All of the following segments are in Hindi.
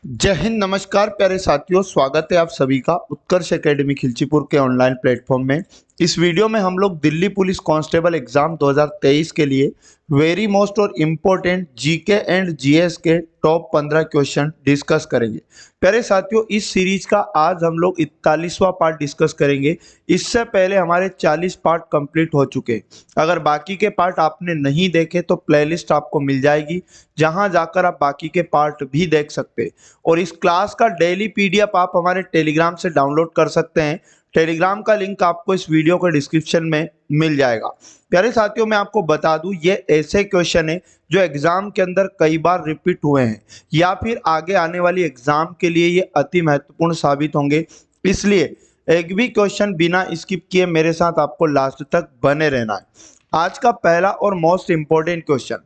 जय हिंद, नमस्कार प्यारे साथियों। स्वागत है आप सभी का उत्कर्ष एकेडमी खिलचीपुर के ऑनलाइन प्लेटफॉर्म में। इस वीडियो में हम लोग दिल्ली पुलिस कांस्टेबल एग्जाम 2023 के लिए वेरी मोस्ट और इम्पोर्टेंट जीके एंड जीएस के टॉप 15 क्वेश्चन डिस्कस करेंगे। प्यारे साथियों, इस सीरीज का आज हम लोग 41वां पार्ट डिस्कस करेंगे। इससे पहले हमारे 40 पार्ट कंप्लीट हो चुके हैं। अगर बाकी के पार्ट आपने नहीं देखे तो प्लेलिस्ट आपको मिल जाएगी, जहां जाकर आप बाकी के पार्ट भी देख सकते हैं। और इस क्लास का डेली पीडीएफ आप हमारे टेलीग्राम से डाउनलोड कर सकते हैं। टेलीग्राम का लिंक आपको इस वीडियो के डिस्क्रिप्शन में मिल जाएगा। प्यारे साथियों, मैं आपको बता दूं, ये ऐसे क्वेश्चन है जो एग्जाम के अंदर कई बार रिपीट हुए हैं या फिर आगे आने वाली एग्जाम के लिए ये अति महत्वपूर्ण साबित होंगे। इसलिए एक भी क्वेश्चन बिना स्किप किए मेरे साथ आपको लास्ट तक बने रहना है। आज का पहला और मोस्ट इंपॉर्टेंट क्वेश्चन,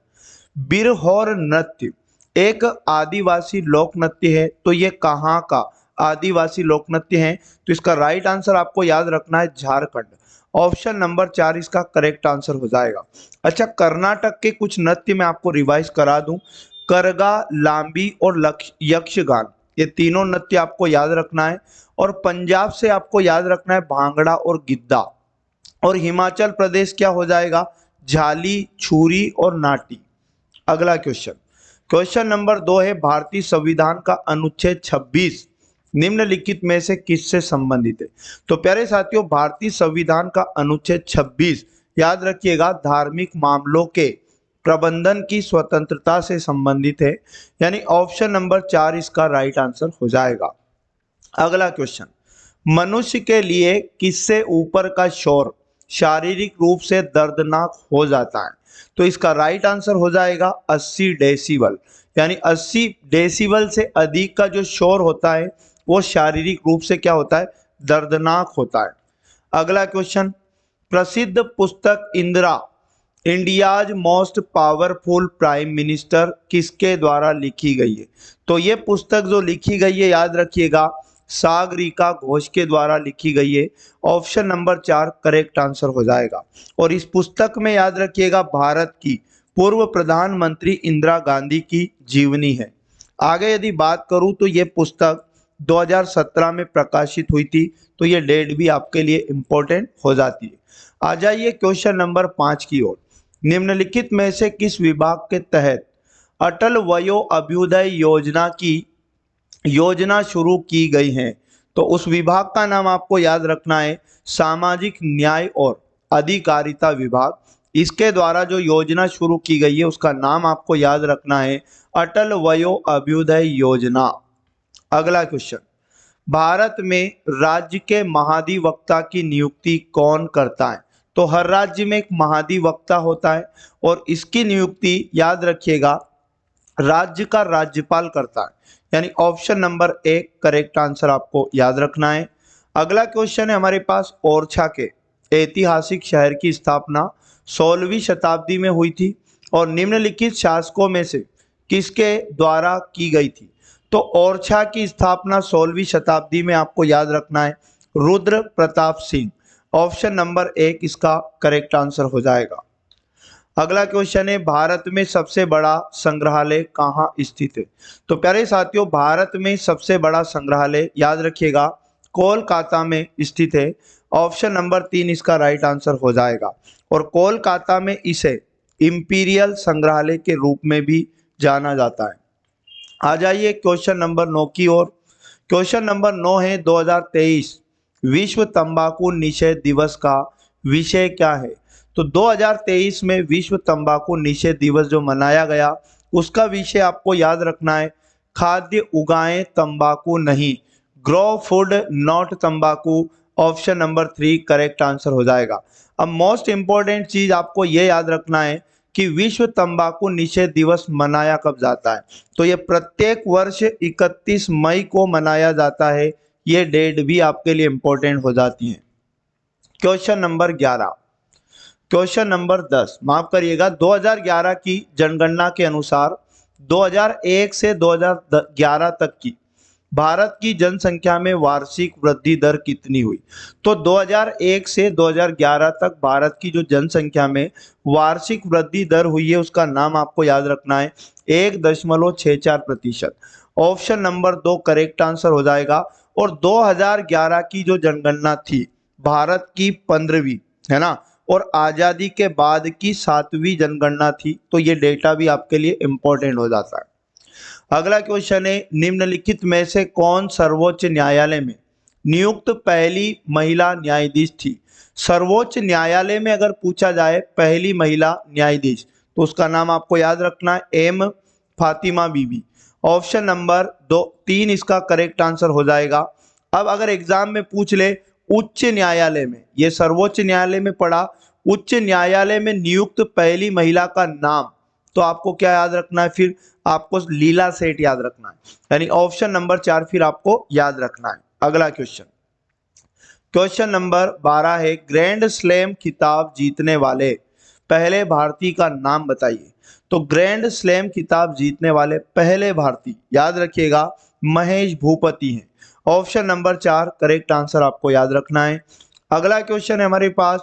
बिरहोर नृत्य एक आदिवासी लोक नृत्य है, तो ये कहाँ का आदिवासी लोक नृत्य है? तो इसका राइट आंसर आपको याद रखना है झारखंड। ऑप्शन नंबर 4 इसका करेक्ट आंसर हो जाएगा। अच्छा, कर्नाटक के कुछ नृत्य मैं आपको रिवाइज करा दूं। करगा, लांबी और यक्षगान, ये तीनों नृत्य आपको याद रखना है। और पंजाब से आपको याद रखना है भांगड़ा और गिद्दा। और हिमाचल प्रदेश क्या हो जाएगा? झाली, छुरी और नाटी। अगला क्वेश्चन, क्वेश्चन नंबर 2 है, भारतीय संविधान का अनुच्छेद 26 निम्नलिखित में से किससे संबंधित है? तो प्यारे साथियों, भारतीय संविधान का अनुच्छेद 26 याद रखिएगा, धार्मिक मामलों के प्रबंधन की स्वतंत्रता से संबंधित है। यानी ऑप्शन नंबर 4 इसका राइट आंसर हो जाएगा। अगला क्वेश्चन, मनुष्य के लिए किससे ऊपर का शोर शारीरिक रूप से दर्दनाक हो जाता है? तो इसका राइट आंसर हो जाएगा 80 डेसिबल। यानी 80 डेसिबल से अधिक का जो शोर होता है वो शारीरिक रूप से क्या होता है? दर्दनाक होता है। अगला क्वेश्चन, प्रसिद्ध पुस्तक Indira India's most powerful prime minister किसके द्वारा लिखी गई है? तो ये पुस्तक जो लिखी गई है, याद रखिएगा, सागरिका घोष के द्वारा लिखी गई है। ऑप्शन नंबर 4 करेक्ट आंसर हो जाएगा। और इस पुस्तक में याद रखिएगा, भारत की पूर्व प्रधानमंत्री इंदिरा गांधी की जीवनी है। आगे यदि बात करूं तो ये पुस्तक 2017 में प्रकाशित हुई थी, तो ये डेट भी आपके लिए इंपॉर्टेंट हो जाती है। आ जाइए क्वेश्चन नंबर 5 की ओर। निम्नलिखित में से किस विभाग के तहत अटल वयो अभ्युदय योजना की योजना शुरू की गई है? तो उस विभाग का नाम आपको याद रखना है, सामाजिक न्याय और अधिकारिता विभाग। इसके द्वारा जो योजना शुरू की गई है उसका नाम आपको याद रखना है, अटल वयो अभ्युदय योजना। अगला क्वेश्चन, भारत में राज्य के महाधिवक्ता की नियुक्ति कौन करता है? तो हर राज्य में एक महाधिवक्ता होता है और इसकी नियुक्ति याद रखिएगा राज्य का राज्यपाल करता है। यानी ऑप्शन नंबर 1 करेक्ट आंसर आपको याद रखना है। अगला क्वेश्चन है हमारे पास, ओरछा के ऐतिहासिक शहर की स्थापना 16वीं शताब्दी में हुई थी और निम्नलिखित शासकों में से किसके द्वारा की गई थी? तो ओरछा की स्थापना 16वीं शताब्दी में आपको याद रखना है, रुद्र प्रताप सिंह। ऑप्शन नंबर 1 इसका करेक्ट आंसर हो जाएगा। अगला क्वेश्चन है, भारत में सबसे बड़ा संग्रहालय कहाँ स्थित है? तो प्यारे साथियों, भारत में सबसे बड़ा संग्रहालय याद रखिएगा कोलकाता में स्थित है। ऑप्शन नंबर 3 इसका राइट आंसर हो जाएगा। और कोलकाता में इसे इंपीरियल संग्रहालय के रूप में भी जाना जाता है। आ जाइए क्वेश्चन नंबर 9 की ओर। क्वेश्चन नंबर 9 है, 2023 विश्व तंबाकू निषेध दिवस का विषय क्या है? तो 2023 में विश्व तंबाकू निषेध दिवस जो मनाया गया उसका विषय आपको याद रखना है, खाद्य उगाएं तंबाकू नहीं, ग्रो फूड नॉट तंबाकू। ऑप्शन नंबर 3 करेक्ट आंसर हो जाएगा। अब मोस्ट इंपॉर्टेंट चीज आपको ये याद रखना है कि विश्व तंबाकू निषेध दिवस मनाया कब जाता है? तो ये प्रत्येक वर्ष 31 मई को मनाया जाता है। ये डेट भी आपके लिए इंपॉर्टेंट हो जाती है। क्वेश्चन नंबर 11, क्वेश्चन नंबर 10 माफ करिएगा, 2011 की जनगणना के अनुसार 2001 से 2011 तक की भारत की जनसंख्या में वार्षिक वृद्धि दर कितनी हुई? तो 2001 से 2011 तक भारत की जो जनसंख्या में वार्षिक वृद्धि दर हुई है उसका नाम आपको याद रखना है 1.64%। ऑप्शन नंबर 2 करेक्ट आंसर हो जाएगा। और 2011 की जो जनगणना थी, भारत की 15वीं, है ना, और आजादी के बाद की 7वीं जनगणना थी, तो ये डेटा भी आपके लिए इंपॉर्टेंट हो जाता है। अगला क्वेश्चन है, निम्नलिखित में से कौन सर्वोच्च न्यायालय में नियुक्त पहली महिला न्यायाधीश थी? सर्वोच्च न्यायालय में अगर पूछा जाए पहली महिला न्यायाधीश, तो उसका नाम आपको याद रखना है, एम फातिमा बीबी। ऑप्शन नंबर 3 इसका करेक्ट आंसर हो जाएगा। अब अगर एग्जाम में पूछ ले उच्च न्यायालय में, ये सर्वोच्च न्यायालय में पढ़ा, उच्च न्यायालय में नियुक्त पहली महिला का नाम, तो आपको क्या याद रखना है? फिर आपको लीला सेठ याद रखना है, यानी ऑप्शन नंबर 4 फिर आपको याद रखना है। अगला क्वेश्चन नंबर 12 है, ग्रैंड स्लैम खिताब जीतने वाले पहले भारतीय का नाम बताइए। तो ग्रैंड स्लैम खिताब जीतने वाले पहले भारतीय, याद रखिएगा, महेश भूपति हैं। ऑप्शन नंबर 4 करेक्ट आंसर आपको याद रखना है। अगला क्वेश्चन है हमारे पास,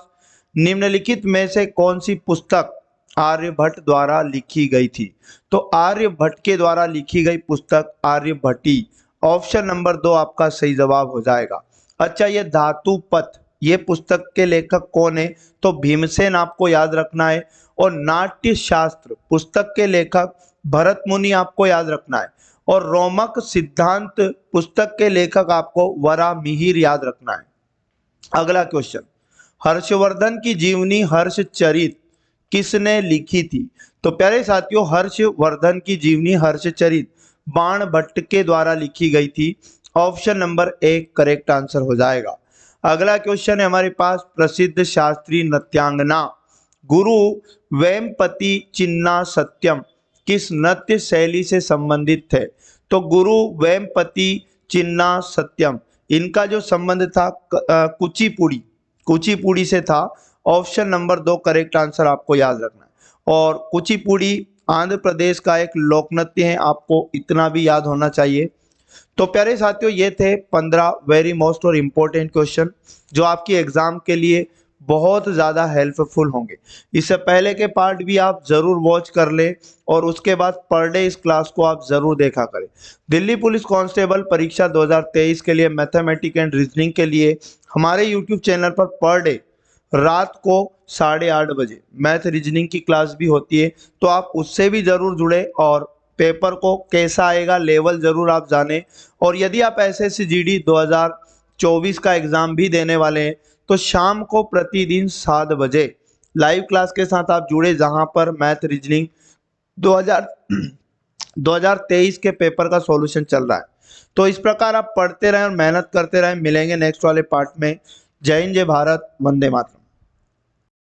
निम्नलिखित में से कौन सी पुस्तक आर्यभट्ट द्वारा लिखी गई थी? तो आर्यभट्ट के द्वारा लिखी गई पुस्तक आर्यभट्टी। ऑप्शन नंबर 2 आपका सही जवाब हो जाएगा। अच्छा, ये धातुपथ, ये पुस्तक के लेखक कौन है? तो भीमसेन आपको याद रखना है। और नाट्य शास्त्र पुस्तक के लेखक भरत मुनि आपको याद रखना है। और रोमक सिद्धांत पुस्तक के लेखक आपको वराहमिहिर याद रखना है। अगला क्वेश्चन, हर्षवर्धन की जीवनी हर्षचरित किसने लिखी थी? तो प्यारे साथियों, हर्षवर्धन की जीवनी हर्षचरित बाणभट्ट के द्वारा लिखी गई थी। ऑप्शन नंबर 1 करेक्ट आंसर हो जाएगा। अगला क्वेश्चन है हमारे पास, प्रसिद्ध शास्त्रीय नृत्यांगना गुरु वेम्पति चिन्ना सत्यम किस नृत्य शैली से संबंधित थे? तो गुरु वेम्पति चिन्ना सत्यम, इनका जो संबंध था कुचिपुड़ी से था। ऑप्शन नंबर 2 करेक्ट आंसर आपको याद रखना है। और कुचिपुड़ी आंध्र प्रदेश का एक लोक नृत्य है, आपको इतना भी याद होना चाहिए। तो प्यारे साथियों, ये थे 15 वेरी मोस्ट और इम्पोर्टेंट क्वेश्चन जो आपकी एग्जाम के लिए बहुत ज़्यादा हेल्पफुल होंगे। इससे पहले के पार्ट भी आप ज़रूर वॉच कर लें और उसके बाद पर डे इस क्लास को आप ज़रूर देखा करें। दिल्ली पुलिस कांस्टेबल परीक्षा 2023 के लिए मैथमेटिक्स एंड रीजनिंग के लिए हमारे यूट्यूब चैनल पर डे रात को 8:30 बजे मैथ रीजनिंग की क्लास भी होती है, तो आप उससे भी ज़रूर जुड़े और पेपर को कैसा आएगा लेवल ज़रूर आप जानें। और यदि आप एसएससी जीडी 2024 का एग्ज़ाम भी देने वाले हैं, तो शाम को प्रतिदिन 7 बजे लाइव क्लास के साथ आप जुड़े, जहां पर मैथ रीजनिंग 2023 के पेपर का सॉल्यूशन चल रहा है। तो इस प्रकार आप पढ़ते रहें और मेहनत करते रहें। मिलेंगे नेक्स्ट वाले पार्ट में। जय हिंद, जय भारत, वंदे मातरम।